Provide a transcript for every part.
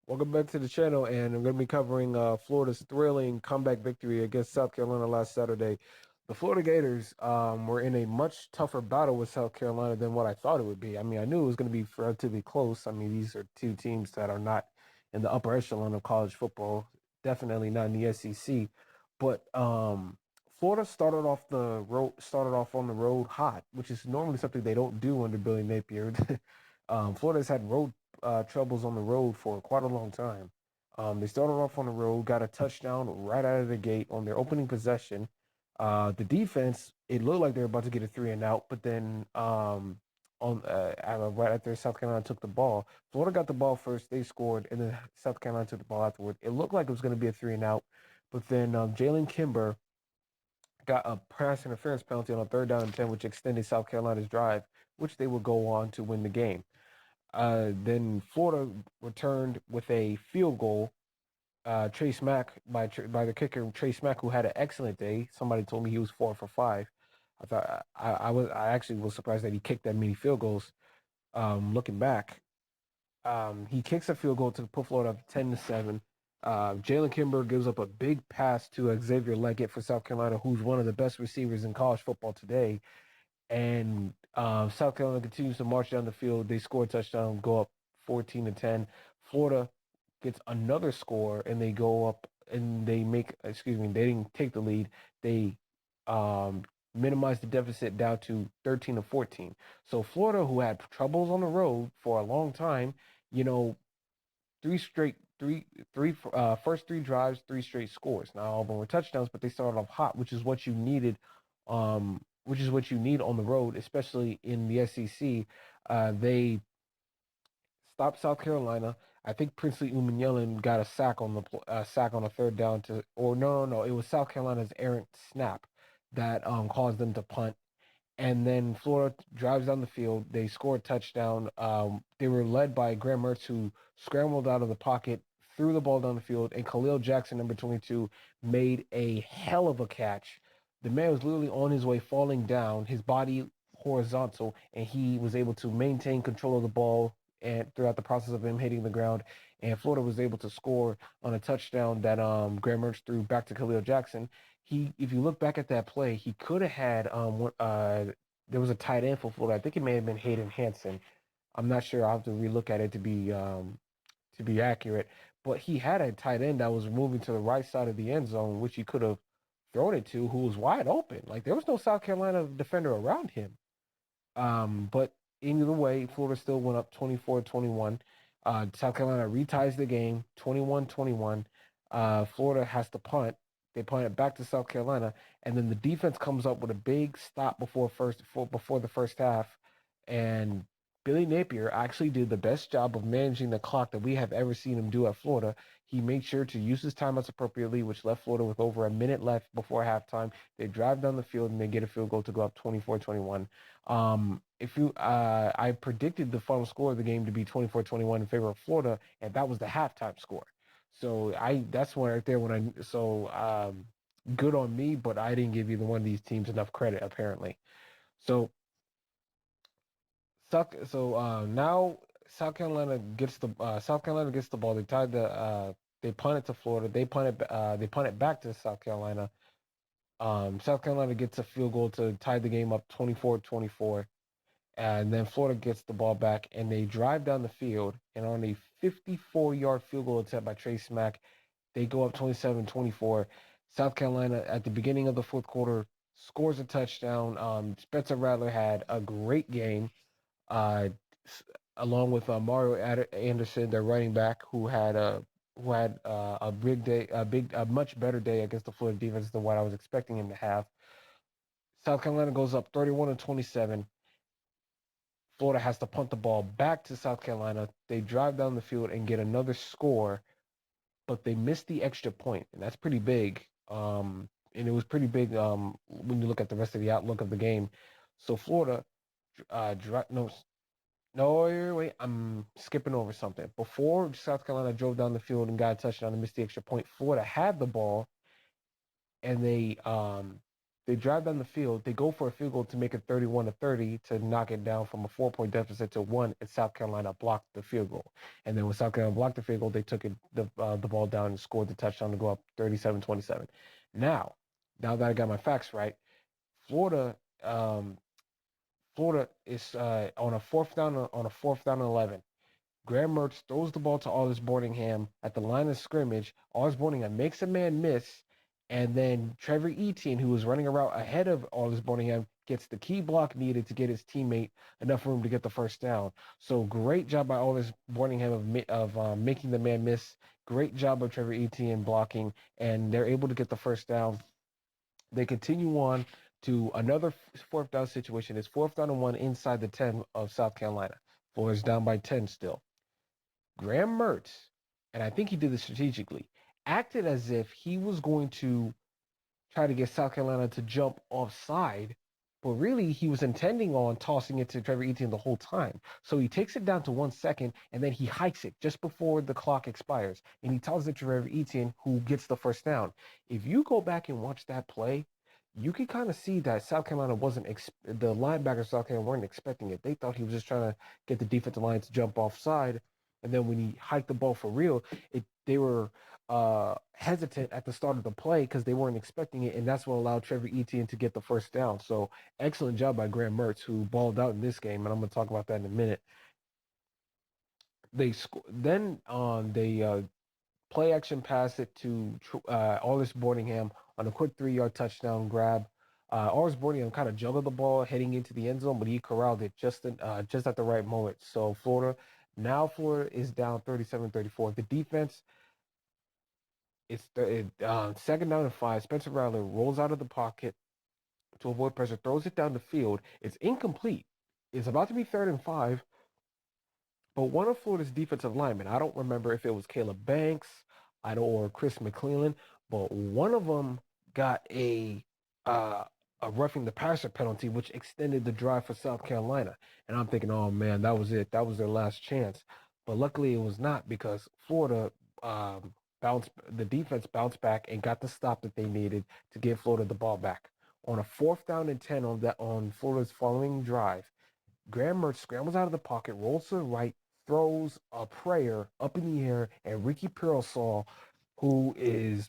Welcome back to the channel, and I'm going to be covering Florida's thrilling comeback victory against South Carolina last Saturday. The Florida Gators were in a much tougher battle with South Carolina than what I thought it would be. I mean, I knew it was going to be relatively close. I mean, these are two teams that are not in the upper echelon of college football, definitely not in the SEC. But Florida started off on the road hot, which is normally something they don't do under Billy Napier. Florida's had road troubles on the road for quite a long time. They started off on the road, got a touchdown right out of the gate on their opening possession. The defense, it looked like they were about to get a three and out, but then right after South Carolina took the ball, Florida got the ball first. They scored, and then South Carolina took the ball afterward. It looked like it was going to be a three and out, but then Jalen Kimber got a pass interference penalty on a third down and 10, which extended South Carolina's drive, which they would go on to win the game. Then Florida returned with a field goal. Trace Mack by the kicker Trace Mack, who had an excellent day. Somebody told me he was 4 for 5. I actually was surprised that he kicked that many field goals. Looking back, he kicks a field goal to put Florida up 10-7. Jalen Kimber gives up a big pass to Xavier Leggett for South Carolina, who's one of the best receivers in college football today. And South Carolina continues to march down the field. They score a touchdown, go up 14-10. Florida gets another score, and they go up and they make. Excuse me, they didn't take the lead. They minimize the deficit down to 13-14. So Florida, who had troubles on the road for a long time, you know, three straight three first three drives, three straight scores. Now all of them were touchdowns, but they started off hot, which is what you needed. Which is what you need on the road, especially in the SEC. They stopped South Carolina. I think Princely Umanyalan got a sack on the sack on a third down to, or no, it was South Carolina's errant snap that caused them to punt. And then Florida drives down the field. They score a touchdown. They were led by Graham Mertz, who scrambled out of the pocket, threw the ball down the field, and Khalil Jackson, number 22, made a hell of a catch. The man was literally on his way falling down, his body horizontal, and he was able to maintain control of the ball and throughout the process of him hitting the ground. And Florida was able to score on a touchdown that Graham Mertz threw back to Khalil Jackson. If you look back at that play, he could have had there was a tight end for Florida. I think it may have been Hayden Hansen. I'm not sure. I'll have to relook at it to be accurate. But he had a tight end that was moving to the right side of the end zone, which he could have thrown it to, who was wide open. Like there was no South Carolina defender around him. But either way, Florida still went up 24-21. South Carolina reties the game 21-21. Florida has to punt. They punt it back to South Carolina, and then the defense comes up with a big stop before the first half, and Billy Napier actually did the best job of managing the clock that we have ever seen him do at Florida. He made sure to use his timeouts appropriately, which left Florida with over a minute left before halftime. They drive down the field and they get a field goal to go up 24-21. If you I predicted the final score of the game to be 24-21 in favor of Florida, and that was the halftime score. So I that's one right there when I so good on me, but I didn't give either one of these teams enough credit apparently. So now South Carolina gets the ball. They punt it to Florida. They punt it back to South Carolina. South Carolina gets a field goal to tie the game up 24-24. And then Florida gets the ball back and they drive down the field. And on a 54-yard field goal attempt by Trace Mack, they go up 27-24. South Carolina, at the beginning of the fourth quarter, scores a touchdown. Spencer Rattler had a great game, uh, along with Mario Anderson, their running back, who had a big day, a much better day against the Florida defense than what I was expecting him to have. South Carolina goes up 31-27. Florida has to punt the ball back to South Carolina. They drive down the field and get another score, but they missed the extra point, and that's pretty big. And it was pretty big when you look at the rest of the outlook of the game. So Florida, no, no, wait, I'm skipping over something. Before South Carolina drove down the field and got a touchdown and missed the extra point, Florida had the ball and they They drive down the field. They go for a field goal to make it 31-30 to knock it down from a 4-point deficit to one. And South Carolina blocked the field goal. And then when South Carolina blocked the field goal, they took the ball down and scored the touchdown to go up 37-27. Now, now that I got my facts right, Florida Florida is on a fourth down and 11. Graham Mertz throws the ball to Aldis Boardingham at the line of scrimmage. Aldis Boardingham makes a man miss, and then Trevor Etienne, who was running a route ahead of Aldis Boardingham, gets the key block needed to get his teammate enough room to get the first down. So great job by Aldis Boardingham of making the man miss. Great job by Trevor Etienne blocking, and they're able to get the first down. They continue on to another fourth down situation. It's fourth down and one inside the 10 of South Carolina. Florida's down by 10 still. Graham Mertz, and I think he did this strategically, acted as if he was going to try to get South Carolina to jump offside, but really he was intending on tossing it to Trevor Etienne the whole time. So he takes it down to 1 second, and then he hikes it just before the clock expires, and he tosses it to Trevor Etienne, who gets the first down. If you go back and watch that play, you can kind of see that South Carolina wasn't the linebackers of South Carolina weren't expecting it. They thought he was just trying to get the defensive line to jump offside, and then when he hiked the ball for real, they were hesitant at the start of the play because they weren't expecting it, and that's what allowed Trevor Etienne to get the first down. So excellent job by Graham Mertz, who balled out in this game, and I'm going to talk about that in a minute. They play action pass it to Aldis Boardingham on a quick 3-yard touchdown grab. Aldis Boardingham kind of juggled the ball heading into the end zone, but he corralled it just at the right moment. So Florida is down 37-34. The defense, it's second down and 5. Spencer Rattler rolls out of the pocket to avoid pressure, throws it down the field. It's incomplete. It's about to be 3rd and 5. But one of Florida's defensive linemen, I don't remember if it was Caleb Banks, or Chris McClellan, but one of them got uh, a roughing the passer penalty, which extended the drive for South Carolina. And I'm thinking, oh man, that was it. That was their last chance. But luckily, it was not because Florida the defense bounced back and got the stop that they needed to give Florida the ball back. On a fourth down and 10 on Florida's following drive, Graham Mertz scrambles out of the pocket, rolls to the right, throws a prayer up in the air, and Ricky Pearsall, who is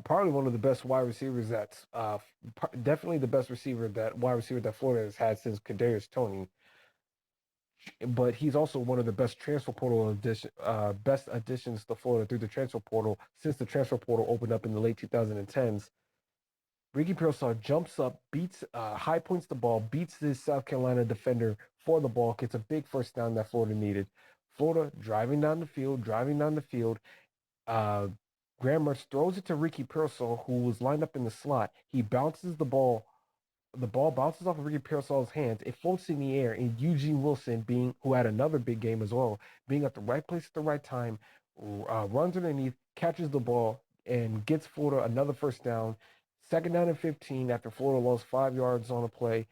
probably one of the best wide receivers that's definitely the best wide receiver that Florida has had since Kadarius Toney. But he's also one of the best best additions to Florida through the transfer portal since the transfer portal opened up in the late 2010s. Ricky Pearsall jumps up, high points the ball, beats this South Carolina defender for the ball, gets a big first down that Florida needed. Florida driving down the field. Graham Mertz throws it to Ricky Pearsall, who was lined up in the slot. He bounces the ball. The ball bounces off of Ricky Pearsall's hands. It floats in the air, and Eugene Wilson, who had another big game as well, being at the right place at the right time, runs underneath, catches the ball, and gets Florida another first down. Second down and 15 after Florida lost 5 yards on a play.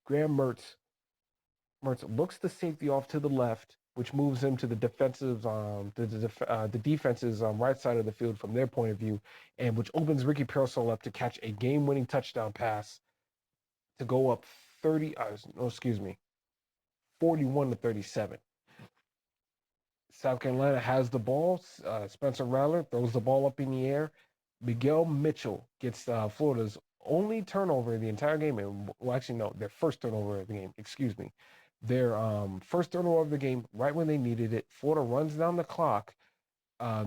Graham Mertz looks the safety off to the left, which moves him to the defensive, the defense's right side of the field from their point of view, and which opens Ricky Pearsall up to catch a game-winning touchdown pass to go up 41-37. South Carolina has the ball. Spencer Rattler throws the ball up in the air. Miguel Mitchell gets Florida's only turnover in the entire game. Well, actually, no, their first turnover of the game. Excuse me. Their first turnover of the game, right when they needed it. Florida runs down the clock.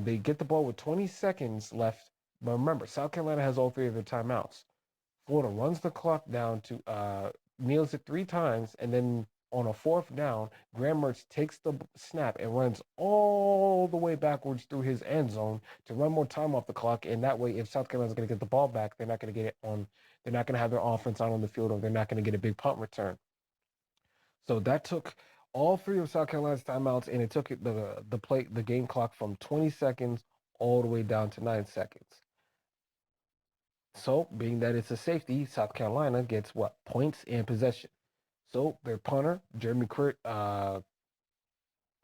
They get the ball with 20 seconds left. But remember, South Carolina has all 3 of their timeouts. Florida runs the clock down to kneels it 3 times, and then on a fourth down, Graham Mertz takes the snap and runs all the way backwards through his end zone to run more time off the clock. And that way, if South Carolina's going to get the ball back, they're not going to get it on. They're not going to have their offense on the field, or they're not going to get a big punt return. So that took all 3 of South Carolina's timeouts, and it took the game clock from 20 seconds all the way down to 9 seconds. So, being that it's a safety, South Carolina gets what? Points and possession. So, their punter, Jeremy Crashaw,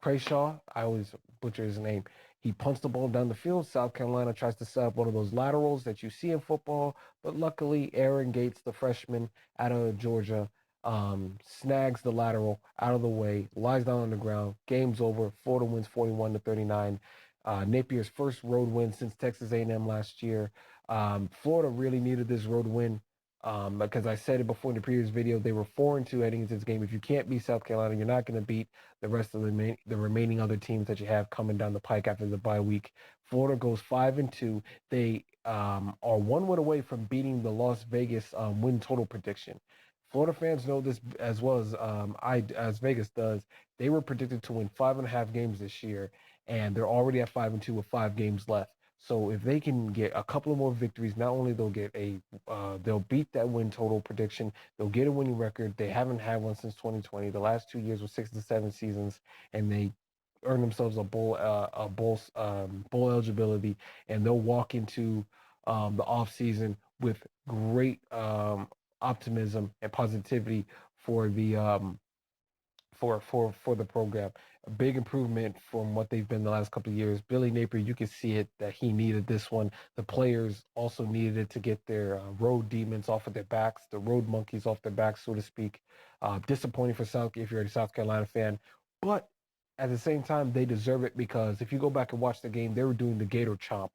I always butcher his name, He punts the ball down the field. South Carolina tries to set up one of those laterals that you see in football, but luckily Aaron Gates, the freshman out of Georgia, snags the lateral out of the way, lies down on the ground. Game's over. Florida wins 41-39. Napier's first road win since Texas A&M last year. Florida really needed this road win because I said it before in the previous video. They were 4-2 heading into this game. If you can't beat South Carolina, you're not going to beat the rest of the remaining other teams that you have coming down the pike after the bye week. Florida goes 5-2. They are one win away from beating the Las Vegas win total prediction. Florida fans know this as well as as Vegas does. They were predicted to win 5.5 games this year, and they're already at 5-2 with 5 games left. So if they can get a couple of more victories, not only they'll beat that win total prediction, they'll get a winning record. They haven't had one since 2020. The last 2 years were 6-7 seasons, and they earn themselves bowl eligibility, and they'll walk into the off season with great optimism and positivity for the program. A big improvement from what they've been the last couple of years. Billy Napier, you can see it that he needed this one. The players also needed it to get their road demons off of their backs, the road monkeys off their backs, so to speak. Disappointing for South if you're a South Carolina fan, but at the same time they deserve it because if you go back and watch the game, they were doing the Gator chomp.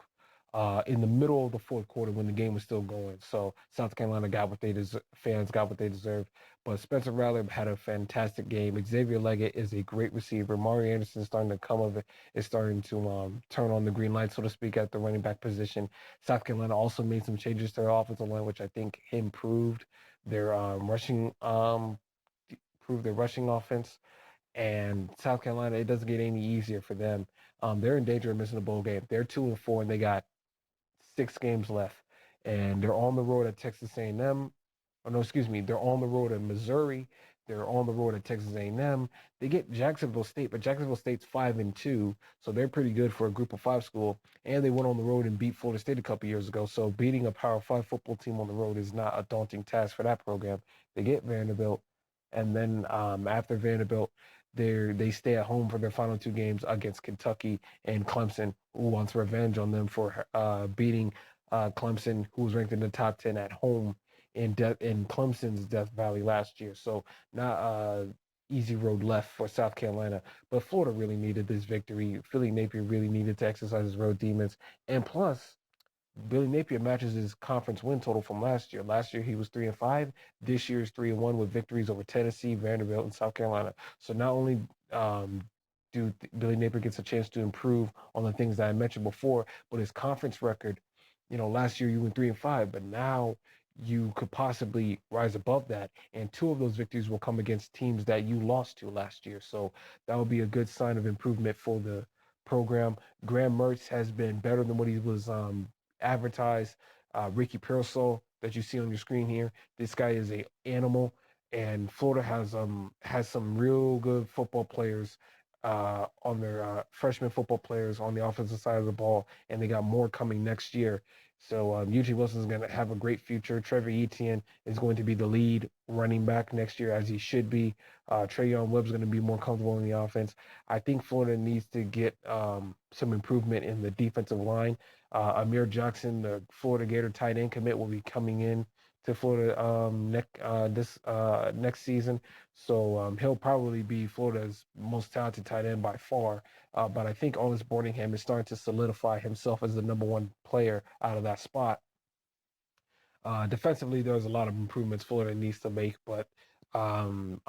In the middle of the fourth quarter when the game was still going. So South Carolina got what they fans got what they deserved. But Spencer Rattler had a fantastic game. Xavier Leggett is a great receiver. Mari Anderson is starting to come of it, is starting to turn on the green light, so to speak, at the running back position. South Carolina also made some changes to their offensive line, which I think improved their rushing offense. And South Carolina, it doesn't get any easier for them. They're in danger of missing a bowl game. They're 2-4, and they got 6 games left, and they're on the road at Texas A&M. Oh no, excuse me, they're on the road at Missouri. They're on the road at Texas A&M. They get Jacksonville State, but Jacksonville State's 5-2, so they're pretty good for a Group of Five school. And they went on the road and beat Florida State a couple years ago. So beating a Power Five football team on the road is not a daunting task for that program. They get Vanderbilt, and then after Vanderbilt, they stay at home for their final 2 games against Kentucky and Clemson, who wants revenge on them for beating Clemson, who was ranked in the top 10 at home in Clemson's Death Valley last year. So not easy road left for South Carolina, but Florida really needed this victory. Philly Napier really needed to exercise his road demons, and plus Billy Napier matches his conference win total from last year. Last year he was 3-5. This year is 3-1 with victories over Tennessee, Vanderbilt, and South Carolina. So not only Billy Napier gets a chance to improve on the things that I mentioned before, but his conference record. Last year you went 3-5, but now you could possibly rise above that. And 2 of those victories will come against teams that you lost to last year. So that would be a good sign of improvement for the program. Graham Mertz has been better than what he was advertised. Ricky Pearsall that you see on your screen here. This guy is a animal, and Florida has some real good football players on their freshman football players on the offensive side of the ball, and they got more coming next year. So Eugene Wilson is going to have a great future. Trevor Etienne is going to be the lead running back next year, as he should be. Trayon Webb's going to be more comfortable in the offense. I think Florida needs to get some improvement in the defensive line. Amir Jackson, the Florida Gator tight end commit, will be coming in to Florida next season. So he'll probably be Florida's most talented tight end by far. But I think Otis Boardingham is starting to solidify himself as the number one player out of that spot. Defensively, there's a lot of improvements Florida needs to make, but I'm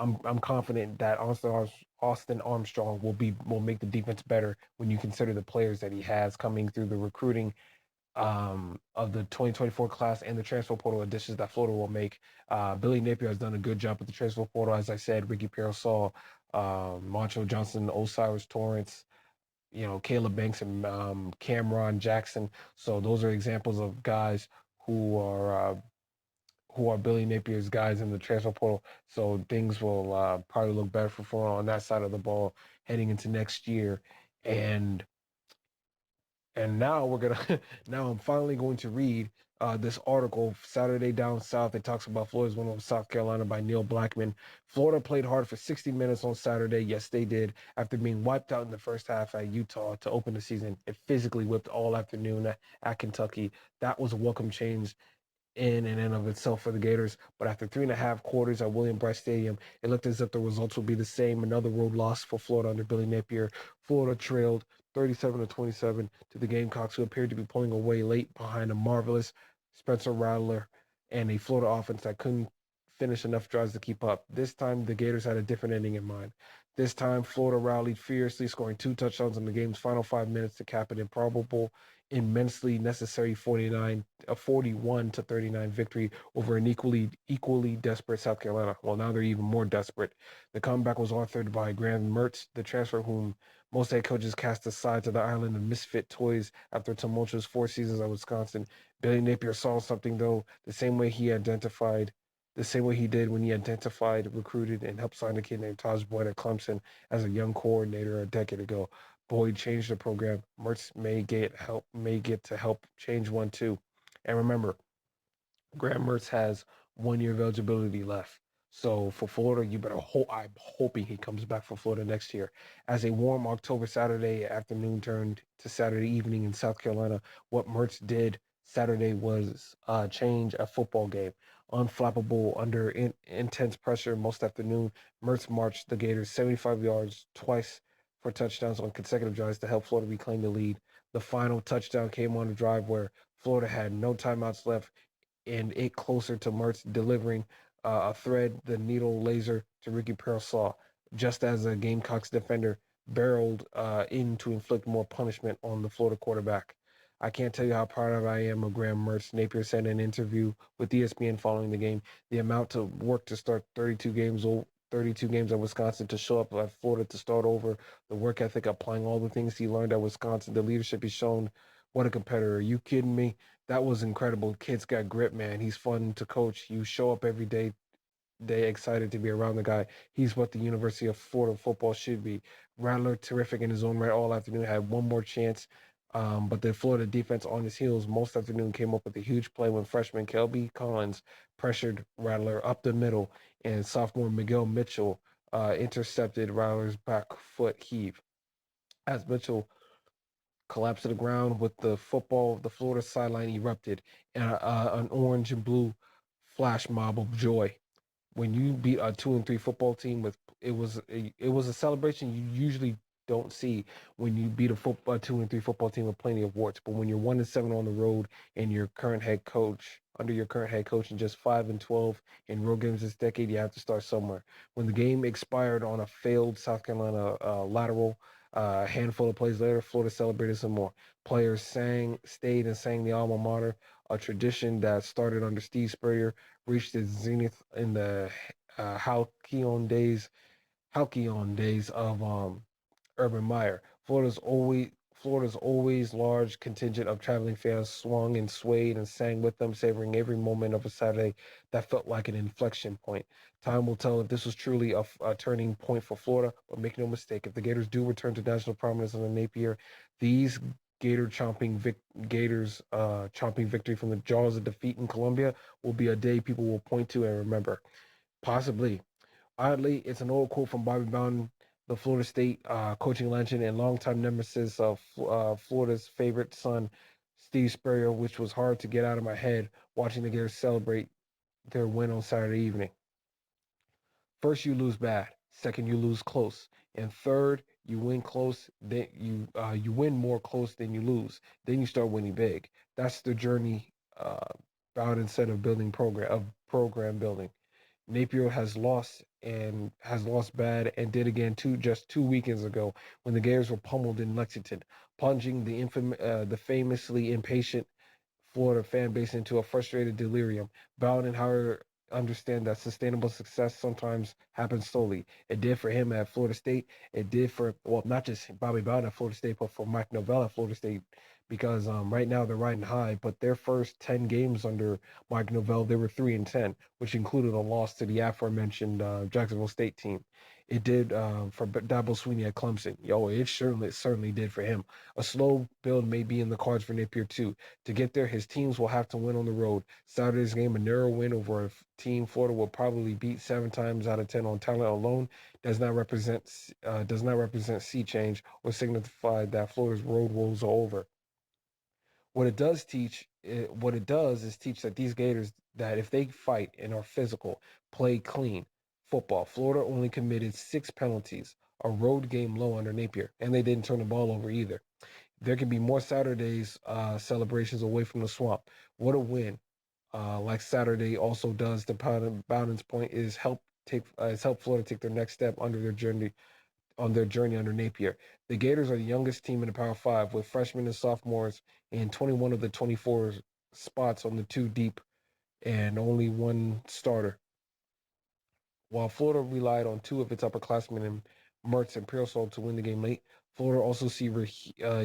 confident that Austin Armstrong will make the defense better when you consider the players that he has coming through the recruiting of the 2024 class and the transfer portal additions that Florida will make. Billy Napier has done a good job with the transfer portal. As I said, Ricky Pearsall, Moncho Johnson, Osiris Torrance, Caleb Banks and Cameron Jackson. So those are examples of guys who are Billy Napier's guys in the transfer portal. So things will probably look better for Florida on that side of the ball heading into next year. And now we're gonna now I'm finally going to read this article, Saturday Down South. It talks about Florida's win over South Carolina by Neil Blackman. Florida played hard for 60 minutes on Saturday. Yes, they did. After being wiped out in the first half at Utah to open the season, it physically whipped all afternoon at Kentucky. That was a welcome change in and of itself for the Gators. But after 3.5 quarters at William Bryce Stadium, it looked as if the results would be the same. Another road loss for Florida under Billy Napier. Florida trailed 37 to 27 to the Gamecocks, who appeared to be pulling away late behind a marvelous Spencer Rattler and a Florida offense that couldn't finish enough drives to keep up. This time, the Gators had a different ending in mind. This time, Florida rallied fiercely, scoring 2 touchdowns in the game's final 5 minutes to cap an improbable, immensely necessary 41 to 39 victory over an equally desperate South Carolina. Well, now they're even more desperate. The comeback was authored by Graham Mertz, the transfer whom most head coaches cast aside to the island of misfit toys after a tumultuous 4 seasons at Wisconsin. Billy Napier saw something, though, the same way he did when he identified, recruited, and helped sign a kid named Taj Boyd at Clemson as a young coordinator a decade ago. Boyd changed the program. Mertz may get to help change one too. And remember, Graham Mertz has 1 year of eligibility left. So for Florida, you better hope. I'm hoping he comes back for Florida next year. As a warm October Saturday afternoon turned to Saturday evening in South Carolina, what Mertz did Saturday was change a football game. Unflappable under intense pressure most afternoon, Mertz marched the Gators 75 yards twice for touchdowns on consecutive drives to help Florida reclaim the lead. The final touchdown came on a drive where Florida had no timeouts left and it closer to Mertz delivering a thread, the needle laser to Ricky Pearsall, just as a Gamecocks defender barreled in to inflict more punishment on the Florida quarterback. I can't tell you how proud I am of Graham Mertz. Napier said in an interview with ESPN following the game, the amount of work to start 32 games at Wisconsin, to show up at Florida to start over, the work ethic, applying all the things he learned at Wisconsin, the leadership he's shown. What a competitor. Are you kidding me? That was incredible. Kid's got grit, man. He's fun to coach. You show up every day excited to be around the guy. He's what the University of Florida football should be. Rattler, terrific in his own right all afternoon, had one more chance. But the Florida defense on his heels most afternoon came up with a huge play when freshman Kelby Collins pressured Rattler up the middle, and sophomore Miguel Mitchell intercepted Rattler's back foot heave. As Mitchell collapsed to the ground with the Florida sideline erupted in an orange and blue flash mob of joy. When you beat a 2-3 football team with it was a celebration you usually don't see when you beat a 2-3 football team with plenty of warts. But when you're 1-7 on the road and your current head coach under your current head coach and just 5-12 in road games this decade, you have to start somewhere. When the game expired on a failed South Carolina lateral, a handful of plays later, Florida celebrated some more. Players stayed and sang the alma mater, a tradition that started under Steve Spurrier, reached its zenith in the halcyon days of Urban Meyer. Florida's always large contingent of traveling fans swung and swayed and sang with them, savoring every moment of a Saturday that felt like an inflection point. Time will tell if this was truly a turning point for Florida, but make no mistake, if the Gators do return to national prominence under Napier, these Gators chomping victory from the jaws of defeat in Columbia will be a day people will point to and remember. Possibly. Oddly, it's an old quote from Bobby Bowden, the Florida State coaching legend and longtime nemesis of Florida's favorite son, Steve Spurrier, which was hard to get out of my head watching the Gators celebrate their win on Saturday evening. First, you lose bad. Second, you lose close. And third, you win close. Then you win more close than you lose. Then you start winning big. That's the journey. Bowden said of program building. Napier has lost bad and did again just 2 weekends ago when the Gators were pummeled in Lexington, plunging the famously impatient Florida fan base into a frustrated delirium. Bowden, however, understand that sustainable success sometimes happens slowly. It did for him at Florida State. It did for, well, not just Bobby Bowden at Florida State, but for Mike Novell at Florida State, because right now they're riding high. But their first 10 games under Mike Novell, they were 3-10, which included a loss to the aforementioned Jacksonville State team. It did for Dabo Sweeney at Clemson. Yo, it certainly did for him. A slow build may be in the cards for Napier too. To get there, his teams will have to win on the road. Saturday's game, a narrow win over a team Florida will probably beat 7 times out of 10 on talent alone, does not represent sea change or signify that Florida's road woes are over. What it does is teach that these Gators that if they fight and are physical, play clean football. Florida only committed 6 penalties, a road game low under Napier, and they didn't turn the ball over either. There can be more Saturdays celebrations away from the swamp. What a win! Like Saturday also does. The Bowden's point is help Florida take their next step under their journey on their journey under Napier. The Gators are the youngest team in the Power Five, with freshmen and sophomores in 21 of the 24 spots on the two deep and only one starter. While Florida relied on two of its upperclassmen in Mertz and Pearsall to win the game late, Florida also see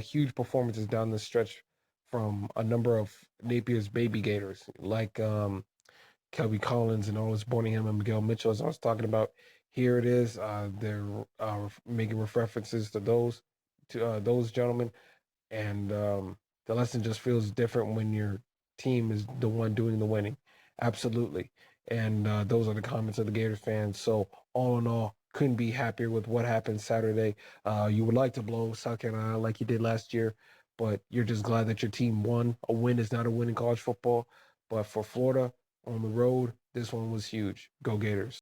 huge performances down the stretch from a number of Napier's baby Gators, like Kelby Collins and Otis Borningham and Miguel Mitchell, as I was talking about. Here it is. They're making references to those gentlemen, and the lesson just feels different when your team is the one doing the winning. Absolutely. And those are the comments of the Gators fans. So all in all, couldn't be happier with what happened Saturday. You would like to blow South Carolina like you did last year, but you're just glad that your team won. A win is not a win in college football, but for Florida on the road, this one was huge. Go Gators.